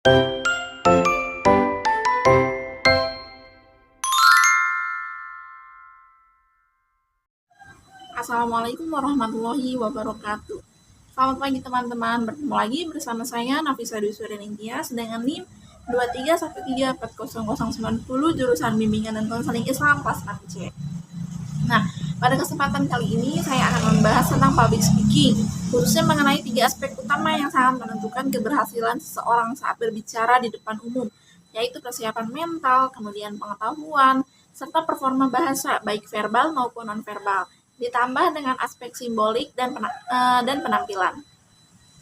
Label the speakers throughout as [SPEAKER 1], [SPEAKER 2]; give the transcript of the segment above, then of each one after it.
[SPEAKER 1] Assalamualaikum warahmatullahi wabarakatuh. Selamat pagi teman-teman, bertemu lagi bersama saya Nafisa Dwi Suryaningtyas dengan NIM 2313409090 jurusan Bimbingan dan Konseling Islam kelas AC. Nah, pada kesempatan kali ini saya akan membahas tentang public speaking, khususnya mengenai 3 aspek utama yang sangat menentukan keberhasilan seseorang saat berbicara di depan umum, yaitu persiapan mental, kemudian pengetahuan, serta performa bahasa, baik verbal maupun non-verbal, ditambah dengan aspek simbolik dan penampilan.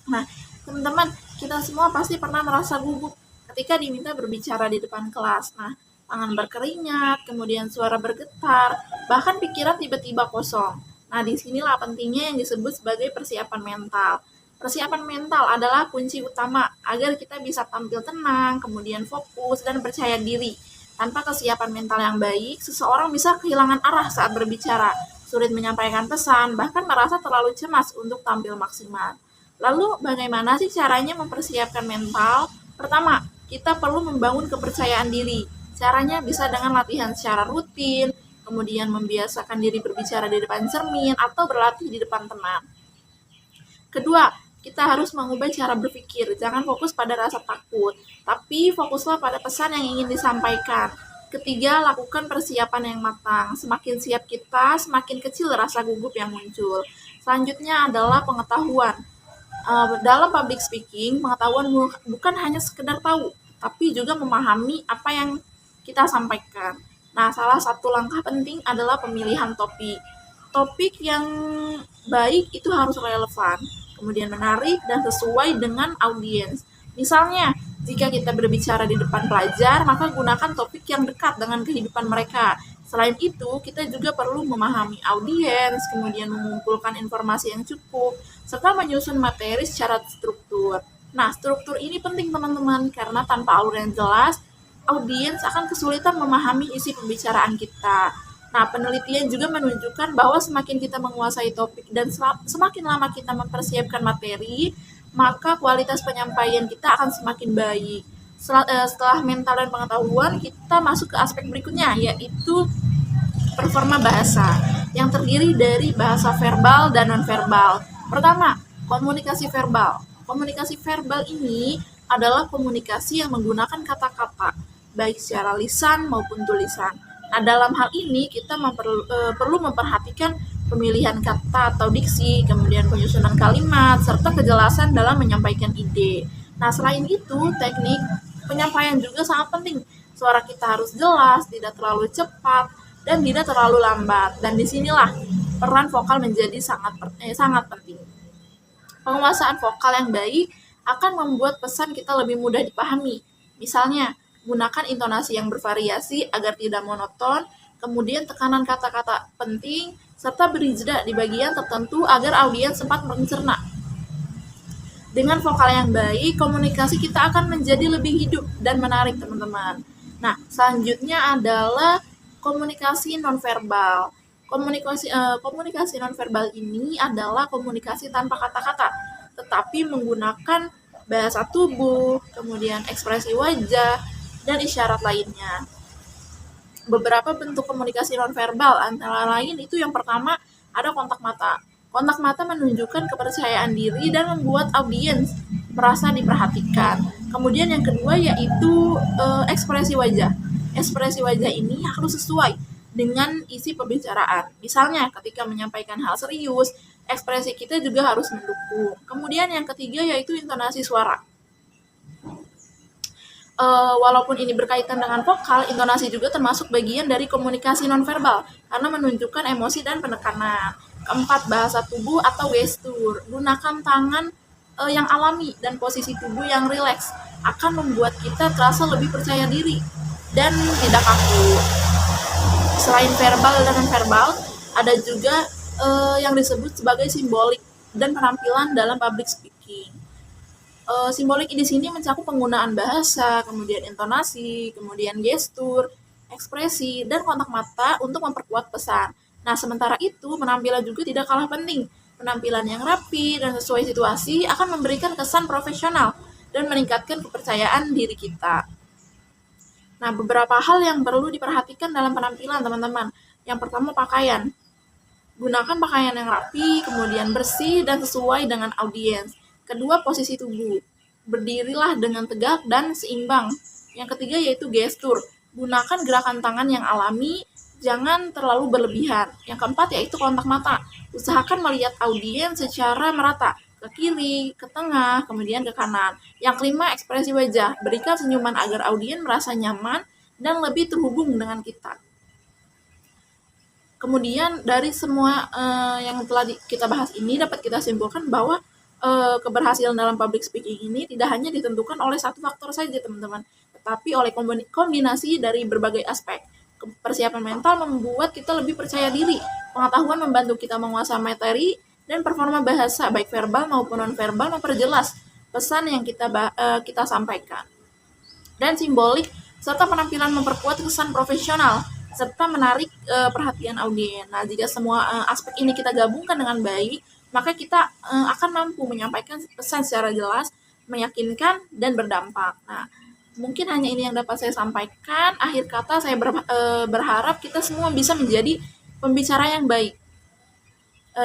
[SPEAKER 1] Nah, teman-teman, kita semua pasti pernah merasa gugup ketika diminta berbicara di depan kelas. Nah, tangan berkeringat, kemudian suara bergetar, bahkan pikiran tiba-tiba kosong. Nah, disinilah pentingnya yang disebut sebagai persiapan mental. Persiapan mental adalah kunci utama agar kita bisa tampil tenang, kemudian fokus, dan percaya diri. Tanpa kesiapan mental yang baik, seseorang bisa kehilangan arah saat berbicara, sulit menyampaikan pesan, bahkan merasa terlalu cemas untuk tampil maksimal. Lalu, bagaimana sih caranya mempersiapkan mental? Pertama, kita perlu membangun kepercayaan diri. Caranya bisa dengan latihan secara rutin, kemudian membiasakan diri berbicara di depan cermin, atau berlatih di depan teman. Kedua, kita harus mengubah cara berpikir. Jangan fokus pada rasa takut, tapi fokuslah pada pesan yang ingin disampaikan. Ketiga, lakukan persiapan yang matang. Semakin siap kita, semakin kecil rasa gugup yang muncul. Selanjutnya adalah pengetahuan. Dalam public speaking, pengetahuan bukan hanya sekedar tahu, tapi juga memahami apa yang kita sampaikan. Nah, salah satu langkah penting adalah pemilihan topik. Topik yang baik itu harus relevan, kemudian menarik dan sesuai dengan audiens. Misalnya, jika kita berbicara di depan pelajar, maka gunakan topik yang dekat dengan kehidupan mereka. Selain itu, kita juga perlu memahami audiens, kemudian mengumpulkan informasi yang cukup, serta menyusun materi secara struktur. Nah, struktur ini penting teman-teman, karena tanpa alur yang jelas, audiens akan kesulitan memahami isi pembicaraan kita. Nah, penelitian juga menunjukkan bahwa semakin kita menguasai topik dan semakin lama kita mempersiapkan materi, maka kualitas penyampaian kita akan semakin baik. Setelah mental dan pengetahuan, kita masuk ke aspek berikutnya, yaitu performa bahasa, yang terdiri dari bahasa verbal dan non-verbal. Pertama, komunikasi verbal. Komunikasi verbal ini adalah komunikasi yang menggunakan kata-kata, baik secara lisan maupun tulisan. Nah, dalam hal ini kita perlu memperhatikan pemilihan kata atau diksi, kemudian penyusunan kalimat, serta kejelasan dalam menyampaikan ide. Nah, selain itu, teknik penyampaian juga sangat penting. Suara kita harus jelas, tidak terlalu cepat, dan tidak terlalu lambat. Dan disinilah peran vokal menjadi sangat penting. Penguasaan vokal yang baik akan membuat pesan kita lebih mudah dipahami. Misalnya, gunakan intonasi yang bervariasi agar tidak monoton, kemudian tekanan kata-kata penting, serta beri jeda di bagian tertentu agar audiens sempat mencerna. Dengan vokal yang baik, komunikasi kita akan menjadi lebih hidup dan menarik, teman-teman. Nah, selanjutnya adalah komunikasi nonverbal. Komunikasi nonverbal ini adalah komunikasi tanpa kata-kata, tetapi menggunakan bahasa tubuh, kemudian ekspresi wajah, dan isyarat lainnya. Beberapa bentuk komunikasi nonverbal antara lain itu yang pertama ada kontak mata. Kontak mata menunjukkan kepercayaan diri dan membuat audiens merasa diperhatikan. Kemudian yang kedua yaitu ekspresi wajah. Ekspresi wajah ini harus sesuai dengan isi pembicaraan. Misalnya ketika menyampaikan hal serius, ekspresi kita juga harus mendukung. Kemudian yang ketiga yaitu intonasi suara. Walaupun ini berkaitan dengan vokal, intonasi juga termasuk bagian dari komunikasi nonverbal karena menunjukkan emosi dan penekanan. Keempat, bahasa tubuh atau gestur. Gunakan tangan yang alami dan posisi tubuh yang rileks akan membuat kita terasa lebih percaya diri dan tidak kaku. Selain verbal dan nonverbal, ada juga yang disebut sebagai simbolik dan penampilan dalam public speaking. Simbolik di sini mencakup penggunaan bahasa, kemudian intonasi, kemudian gestur, ekspresi, dan kontak mata untuk memperkuat pesan. Nah, sementara itu, penampilan juga tidak kalah penting. Penampilan yang rapi dan sesuai situasi akan memberikan kesan profesional dan meningkatkan kepercayaan diri kita. Nah, beberapa hal yang perlu diperhatikan dalam penampilan, teman-teman. Yang pertama, pakaian. Gunakan pakaian yang rapi, kemudian bersih dan sesuai dengan audiens. Kedua, posisi tubuh. Berdirilah dengan tegak dan seimbang. Yang ketiga yaitu gestur. Gunakan gerakan tangan yang alami, jangan terlalu berlebihan. Yang keempat yaitu kontak mata. Usahakan melihat audiens secara merata, ke kiri, ke tengah, kemudian ke kanan. Yang kelima, ekspresi wajah. Berikan senyuman agar audiens merasa nyaman dan lebih terhubung dengan kita. Kemudian dari semua yang telah kita bahas ini dapat kita simpulkan bahwa keberhasilan dalam public speaking ini tidak hanya ditentukan oleh satu faktor saja, teman-teman, tetapi oleh kombinasi dari berbagai aspek. Persiapan mental membuat kita lebih percaya diri, pengetahuan membantu kita menguasai materi, dan performa bahasa baik verbal maupun non-verbal memperjelas pesan yang kita sampaikan. Dan simbolik serta penampilan memperkuat kesan profesional serta menarik perhatian audiens. Nah, jika semua aspek ini kita gabungkan dengan baik, maka kita akan mampu menyampaikan pesan secara jelas, meyakinkan, dan berdampak. Nah, mungkin hanya ini yang dapat saya sampaikan. Akhir kata, saya berharap kita semua bisa menjadi pembicara yang baik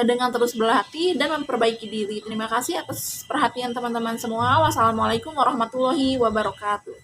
[SPEAKER 1] dengan terus berlatih dan memperbaiki diri. Terima kasih atas perhatian teman-teman semua. Wassalamualaikum warahmatullahi wabarakatuh.